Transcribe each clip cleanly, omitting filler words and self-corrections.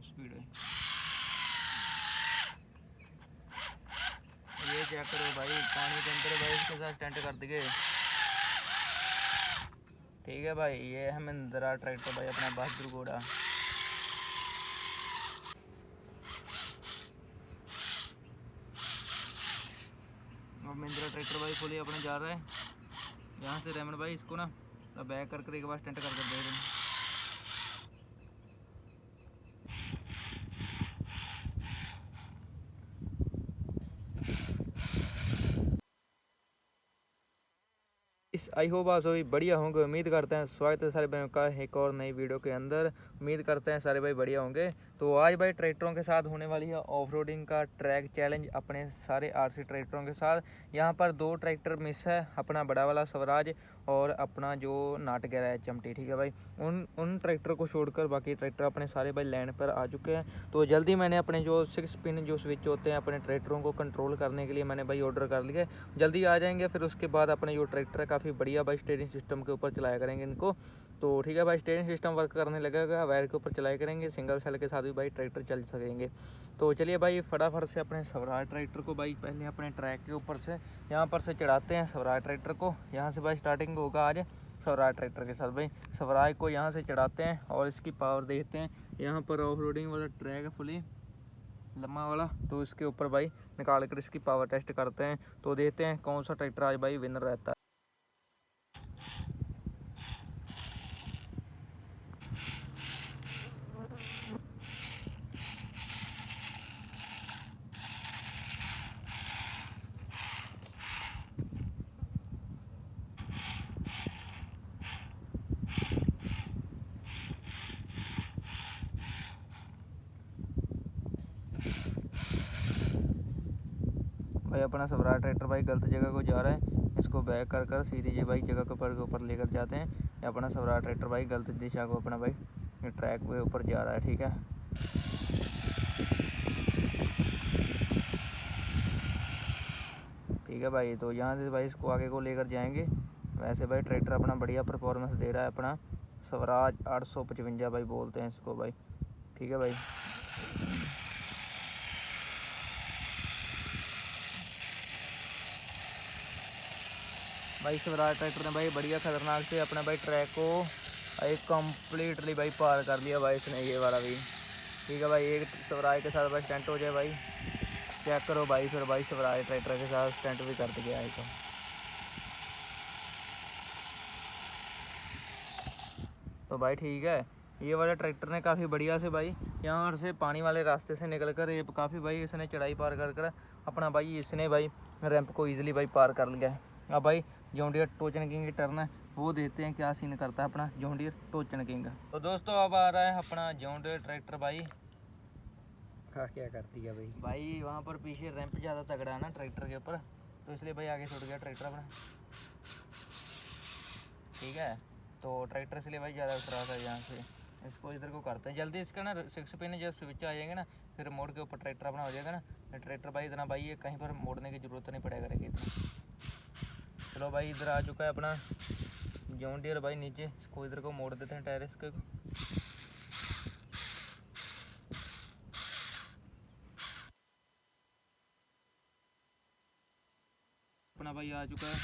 Top speed है। ये check करो भाई, पानी के अंदर भाई इसके साथ टेंट कर दिए। ठीक है भाई, ये है महिंद्रा ट्रैक्टर भाई अपना बहादुर घोड़ा। और महिंद्रा ट्रैक्टर भाई फुली अपने जा रहा है यहाँ से। रेमन भाई इसको ना बैक करके एक बार टेंट कर दे दें। आई होप आप सभी बढ़िया होंगे, उम्मीद करते हैं। स्वागत है सारे भाइयों का एक और नई वीडियो के अंदर। उम्मीद करते हैं सारे भाई बढ़िया होंगे। तो आज भाई ट्रैक्टरों के साथ होने वाली है ऑफ रोडिंग का ट्रैक चैलेंज अपने सारे आरसी ट्रैक्टरों के साथ। यहाँ पर 2 ट्रैक्टर मिस है, अपना बड़ा वाला स्वराज और अपना जो नाट गया है चमटी। ठीक है भाई, उन ट्रैक्टर को छोड़कर बाकी ट्रैक्टर अपने सारे भाई लाइन पर आ चुके हैं। तो जल्दी मैंने अपने जो 6 पिन जो स्विच होते हैं अपने ट्रैक्टरों को कंट्रोल करने के लिए मैंने भाई ऑर्डर कर लिए। जल्दी आ जाएंगे। फिर उसके बाद अपने जो ट्रैक्टर है काफ़ी बढ़िया भाई स्टीयरिंग सिस्टम के ऊपर चलाया करेंगे इनको। तो ठीक है भाई, स्टीयरिंग सिस्टम वर्क करने लगेगा, वायर के ऊपर चलाया करेंगे, सिंगल सेल के साथ भी भाई ट्रैक्टर चल सकेंगे। तो चलिए भाई फटाफट से अपने स्वराज ट्रैक्टर को भाई पहले अपने ट्रैक के ऊपर से यहाँ पर से चढ़ाते हैं स्वराज ट्रैक्टर को। यहाँ से भाई स्टार्टिंग होगा आज स्वराज ट्रैक्टर के साथ। भाई स्वराज को यहाँ से चढ़ाते हैं और इसकी पावर देखते हैं। यहाँ पर ऑफ रोडिंग वाला ट्रैक है फुली लम्बा वाला, तो इसके ऊपर भाई निकाल कर इसकी पावर टेस्ट करते हैं। तो देखते हैं कौन सा ट्रैक्टर आज भाई विनर रहता है। भाई अपना स्वराज ट्रैक्टर भाई गलत जगह को जा रहा है, इसको बैक कर कर सीधी जी भाई जगह के ऊपर लेकर जाते हैं। ये अपना स्वराज ट्रैक्टर भाई गलत दिशा को अपना भाई ट्रैक के ऊपर जा रहा है। ठीक है, ठीक है भाई। तो यहाँ से भाई इसको आगे को लेकर जाएंगे। वैसे भाई ट्रैक्टर अपना बढ़िया परफॉर्मेंस दे रहा है अपना स्वराज 855 भाई बोलते हैं इसको भाई। ठीक है भाई, भाई स्वराज ट्रैक्टर ने भाई बढ़िया खतरनाक से अपने भाई ट्रैक को एक कम्प्लीटली भाई पार कर लिया भाई इसने, ये वाला भी। ठीक है भाई, एक स्वराज के साथ भाई स्टंट हो जाए भाई, चेक करो भाई। फिर भाई स्वराज ट्रैक्टर के साथ स्टंट भी कर दिया है तो भाई ठीक है। ये वाले ट्रैक्टर ने काफ़ी बढ़िया से भाई यहाँ से पानी वाले रास्ते से निकल कर ये काफ़ी भाई इसने चढ़ाई पार कर कर अपना भाई इसने भाई रैंप को ईजिली भाई पार कर लिया है। अब भाई जॉन डियर टोचन किंग की टर्न है, वो देखते हैं क्या सीन करता है अपना जॉन डियर टोचन किंग। तो दोस्तों अब आ रहा है अपना जॉन डियर ट्रैक्टर भाई। हाँ क्या करती है भाई? भाई वहाँ पर पीछे रैंप ज़्यादा तगड़ा है ना ट्रैक्टर के ऊपर, तो इसलिए भाई आगे छूट गया ट्रैक्टर अपना। ठीक है, तो ट्रैक्टर इसलिए भाई ज़्यादा उठ रहा था यहाँ से। इसको इधर को करते हैं जल्दी, इसका ना 6 पिन जब स्विच आ जाएंगे ना फिर मोड़ के ऊपर ट्रैक्टर अपना हो जाएगा ना। ट्रैक्टर भाई इतना भाई ये कहीं पर मोड़ने की ज़रूरत नहीं पड़ेगा करेगी इतना। चलो भाई इधर आ चुका है अपना जॉन डियर भाई नीचे, इसको इधर को मोड़ देते हैं टायर इसके। अपना भाई आ चुका है,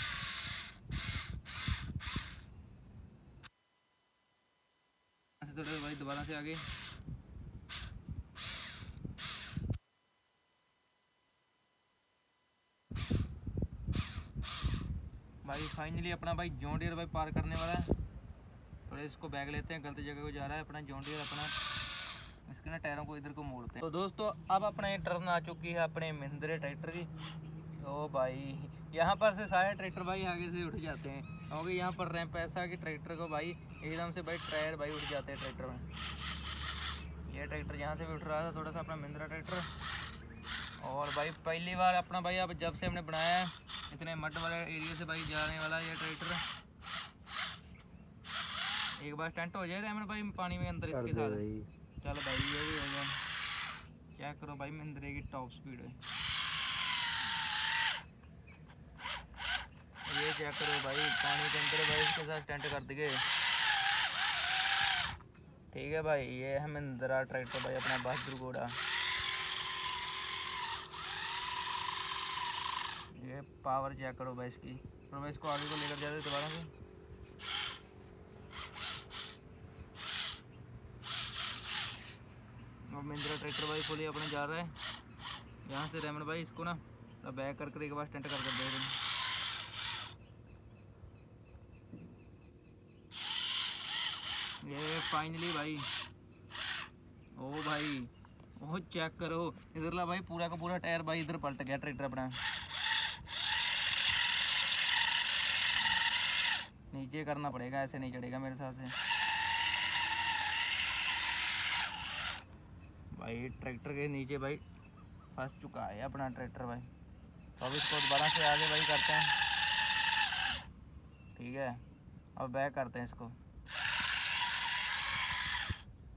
चलो भाई दोबारा से आगे। भाई फाइनली अपना भाई जॉन डियर भाई पार करने वाला है। थोड़े इसको बैग लेते हैं, गलत जगह को जा रहा है अपना जॉन डियर अपना। इसके ना टायरों को इधर को मोड़ते हैं। तो दोस्तों अब अपना ये टर्न आ चुकी है अपने महिंद्रा ट्रैक्टर की। ओ भाई यहाँ पर से सारे ट्रैक्टर भाई आगे से उठ जाते हैं, क्योंकि यहाँ पर रैंप ऐसा कि ट्रैक्टर को भाई एकदम से भाई टायर भाई उठ जाते हैं ट्रैक्टर में। ये ट्रैक्टर यहाँ से भी उठ रहा था थोड़ा सा अपना महिंद्रा ट्रैक्टर। और भाई पहली बार अपना भाई अब जब से हमने बनाया है इतने मड वाले एरिया से भाई जाने वाला ये ट्रैक्टर। एक बार स्टंट हो जाए अमन भाई पानी में अंदर इसके साथ। चल भाई ये भी हो गया, चेक करो भाई महिंद्रा की टॉप स्पीड है। ये चेक करो भाई पानी के अंदर भाई इसके साथ स्टंट कर दिए। ठीक है भाई, ये है महिंद्रा ट्रैक्टर भाई अपना बहादुर घोड़ा। ये पावर चेक करो भाई इसकी। और मैं इसको आगे को लेकर जाते दोबारा से। और महिंद्रा ट्रैक्टर भाई फुली अपने जा रहा है यहाँ से। रेमन भाई इसको ना बैक कर एक बार स्टंट कर दे रहे हैं। ये फाइनली भाई, ओ भाई ओ चेक करो इधर ला भाई, पूरा का पूरा टायर भाई इधर पलट गया ट्रैक्टर अपना। नीचे करना पड़ेगा, ऐसे नहीं चढ़ेगा मेरे हिसाब से भाई। ट्रैक्टर के नीचे भाई फंस चुका है अपना ट्रैक्टर भाई। तो अब इसको दोबारा से आगे भाई करते हैं, ठीक है। अब बैक करते हैं इसको।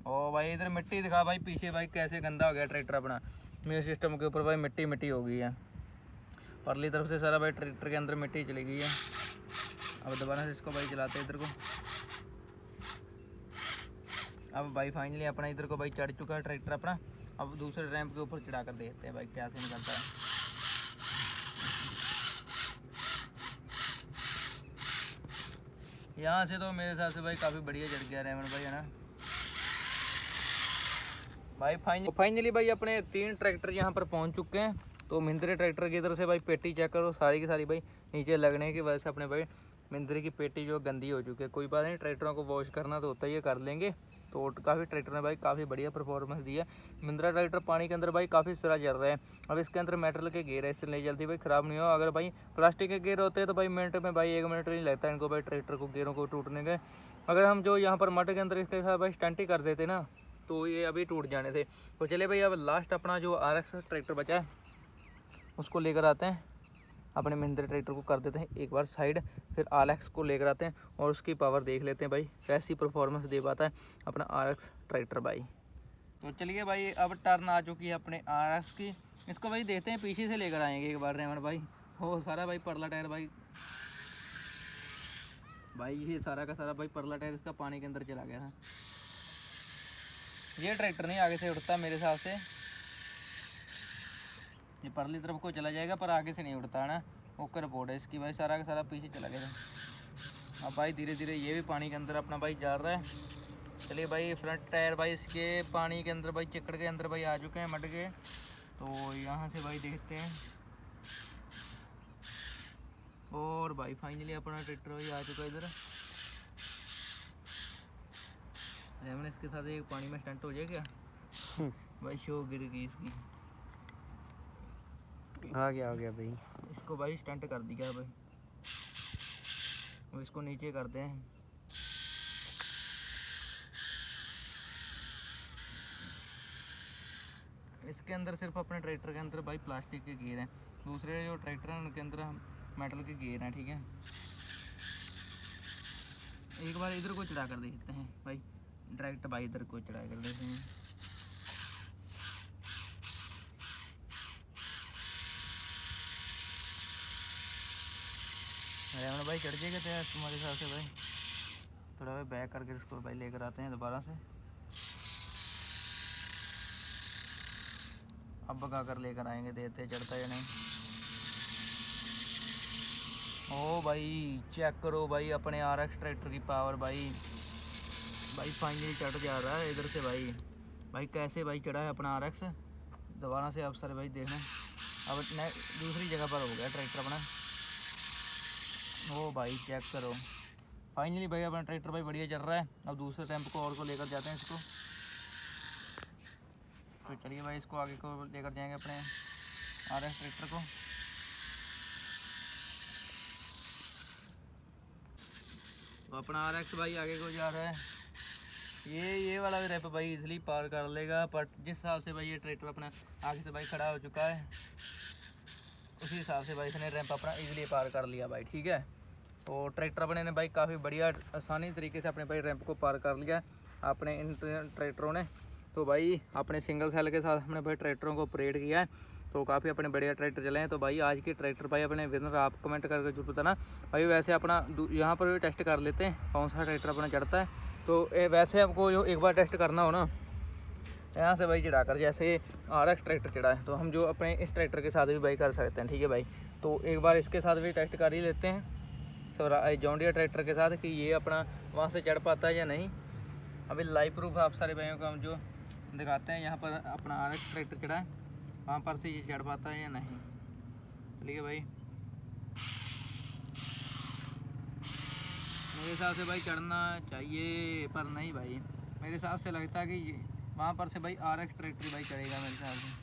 ओ भाई इधर मिट्टी दिखा भाई पीछे भाई, कैसे गंदा हो गया ट्रैक्टर अपना। मेरे सिस्टम के ऊपर भाई मिट्टी मिट्टी हो गई है, परली तरफ से सारा भाई ट्रैक्टर के अंदर मिट्टी चली गई है। अब दोबारा से इसको भाई चलाते हैं इधर को। अब भाई फाइनली अपना इधर को भाई चढ़ चुका है ट्रैक्टर अपना। अब दूसरे रैंप के ऊपर चढ़ा कर देखते हैं भाई क्या सीन करता है। यहाँ से तो मेरे हिसाब से भाई काफ़ी बढ़िया चढ़ गया रेमन भाई, है ना भाई। फाइनली भाई अपने 3 ट्रैक्टर यहाँ पर पहुँच चुके हैं। तो महिंद्रा ट्रैक्टर की इधर से भाई पेटी चेक करो, सारी की सारी भाई नीचे लगने की वजह से अपने भाई महिंद्रा की पेटी जो गंदी हो चुकी है। कोई बात नहीं, ट्रैक्टरों को वॉश करना तो होता ही है, कर लेंगे। तो काफ़ी ट्रैक्टर ने भाई काफ़ी बढ़िया परफॉर्मेंस दी है। महिंद्रा ट्रैक्टर पानी के अंदर भाई काफ़ी सिरा चल रहा है। अब इसके अंदर मेटल के गेयर है, इससे नहीं जल्दी भाई ख़राब नहीं हो। अगर भाई प्लास्टिक के गेयर होते हैं तो भाई मिनट में भाई 1 मिनट नहीं लगता इनको भाई ट्रैक्टर को गेयरों को टूटने के। अगर हम जो यहाँ पर मट के अंदर इसके साथ भाई स्टंट ही कर देते ना तो ये अभी टूट जाने थे। तो चले भाई अब लास्ट अपना जो RX ट्रैक्टर बचा है उसको लेकर आते हैं। अपने महिंद्रा ट्रैक्टर को कर देते हैं एक बार साइड, फिर RX को लेकर आते हैं और उसकी पावर देख लेते हैं भाई कैसी परफॉर्मेंस दे पाता है अपना RX ट्रैक्टर भाई। तो चलिए भाई अब टर्न आ चुकी है अपने RX की। इसको भाई देखते हैं, पीछे से लेकर आएंगे एक बार रेमन भाई। हो सारा भाई परला टायर भाई, ये सारा का सारा भाई परला टायर इसका पानी के अंदर चला गया था। ये ट्रैक्टर नहीं आगे से उड़ता मेरे हिसाब से, ये परली तरफ को चला जाएगा पर आगे से नहीं उड़ता है ना। ओकर रिपोर्ट है इसकी भाई, सारा का सारा पीछे चला गया था। अब भाई धीरे धीरे ये भी पानी के अंदर अपना भाई जा रहा है। चलिए भाई फ्रंट टायर भाई इसके पानी के अंदर भाई चिकड़ के अंदर भाई आ चुके हैं मट के। तो यहाँ से भाई देखते हैं। और भाई फाइनली अपना ट्रैक्टर भाई आ चुका है इधर। रेमन इसके साथ एक पानी में स्टंट हो जाए क्या भाई? शो गिर गई इसकी। आ गया भाई। इसको भाई स्टंट कर दिया भाई। अब इसको नीचे करते हैं। इसके अंदर सिर्फ अपने ट्रैक्टर के अंदर भाई प्लास्टिक के गेयर हैं, दूसरे जो ट्रैक्टर हैं उनके अंदर हम मेटल के गेयर हैं, ठीक है। एक बार इधर को चढ़ा कर देखते हैं भाई, डायरेक्ट भाई इधर को चढ़ा कर देते हैं। रेमन भाई चढ़ जाएगा तो तुम्हारे हिसाब से भाई। थोड़ा भाई बैक करके इसको भाई लेकर आते हैं दोबारा से। अब भगा कर लेकर आएंगे, देते चढ़ता या नहीं। ओ भाई चेक करो भाई अपने RX ट्रैक्टर की पावर भाई। फाइनली चढ़ जा रहा है इधर से भाई कैसे भाई चढ़ा है अपना RX। दोबारा से अब सर भाई देखना, अब दूसरी जगह पर हो गया ट्रैक्टर अपना। ओ भाई चेक करो फाइनली भाई अपना ट्रैक्टर भाई बढ़िया चल रहा है। अब दूसरे टेम्पो को और को लेकर जाते हैं इसको। तो चलिए भाई इसको आगे को लेकर जाएंगे अपने RX ट्रैक्टर को। तो अपना RX भाई आगे को जा रहा है। ये वाला भी रैप भाई इजली पार कर लेगा, बट जिस हिसाब से भाई ये ट्रैक्टर अपना आगे से भाई खड़ा हो चुका है उसी हिसाब से भाई इसने रैंप अपना इजीली पार कर लिया भाई, ठीक है। तो ट्रैक्टर अपने ने भाई काफ़ी बढ़िया आसानी तरीके से अपने भाई रैंप को पार कर लिया अपने इन ट्रैक्टरों ने। तो भाई अपने सिंगल सेल के साथ हमने भाई ट्रैक्टरों को ऑपरेट किया है। तो काफ़ी अपने बढ़िया ट्रैक्टर चले हैं। तो भाई आज के ट्रैक्टर भाई अपने विनर आप कमेंट करके जरूर बताना भाई। वैसे अपना यहाँ पर भी टेस्ट कर लेते हैं कौन सा ट्रैक्टर अपना चढ़ता है। तो वैसे आपको जो एक बार टेस्ट करना हो ना, यहाँ से भाई चढ़ाकर, जैसे RX ट्रैक्टर चढ़ा है तो हम जो अपने इस ट्रैक्टर के साथ भी भाई कर सकते हैं, ठीक है भाई। तो एक बार इसके साथ भी टेस्ट कर ही लेते हैं जॉन डियर ट्रैक्टर के साथ कि ये अपना वहाँ से चढ़ पाता है या नहीं। अभी लाइव प्रूफ आप सारे भाइयों को हम जो दिखाते हैं, यहाँ पर अपना RX ट्रैक्टर चढ़ा है, वहाँ पर से ये चढ़ पाता है या नहीं। चलिए भाई, मेरे हिसाब से भाई चढ़ना चाहिए पर नहीं भाई, मेरे हिसाब से लगता है कि ये वहाँ पर से भाई RX ट्रैक्टर भाई चढ़ेगा मेरे हिसाब से।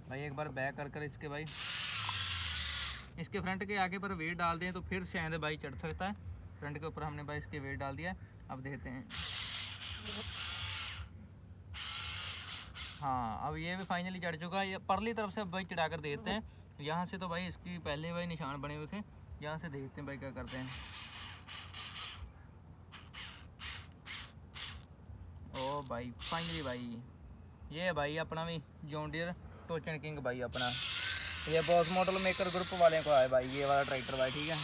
भाई एक बार बैक कर इसके भाई इसके फ्रंट के आगे पर वेट डाल दें तो फिर शायद भाई चढ़ सकता है। फ्रंट के ऊपर हमने भाई इसके वेट डाल दिया, अब देखते हैं। हाँ, अब ये भी फाइनली चढ़ चुका है। ये परली तरफ से भाई चढ़ा कर देते हैं। यहाँ से तो भाई इसकी पहले भाई निशान बने हुए थे, यहाँ से देखते हैं भाई क्या करते हैं। ओ भाई फाइनली भाई ये भाई अपना भी जॉन डियर टोचन किंग भाई अपना, ये बॉस मॉडल मेकर ग्रुप वाले को आए भाई ये वाला ट्रैक्टर भाई, ठीक है।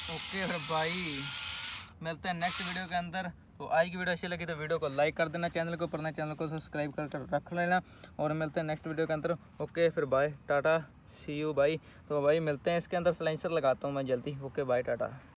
ओके फिर भाई मिलते हैं नेक्स्ट वीडियो के अंदर। तो आज की वीडियो अच्छी लगी तो वीडियो को लाइक कर देना, चैनल को ऊपर नए चैनल को सब्सक्राइब कर रख लेना, और मिलते हैं नेक्स्ट वीडियो के अंदर। ओके फिर बाय टाटा सी यू भाई। तो भाई मिलते हैं, इसके अंदर सलेंसर लगाता हूँ मैं जल्दी। Okay bye Tata.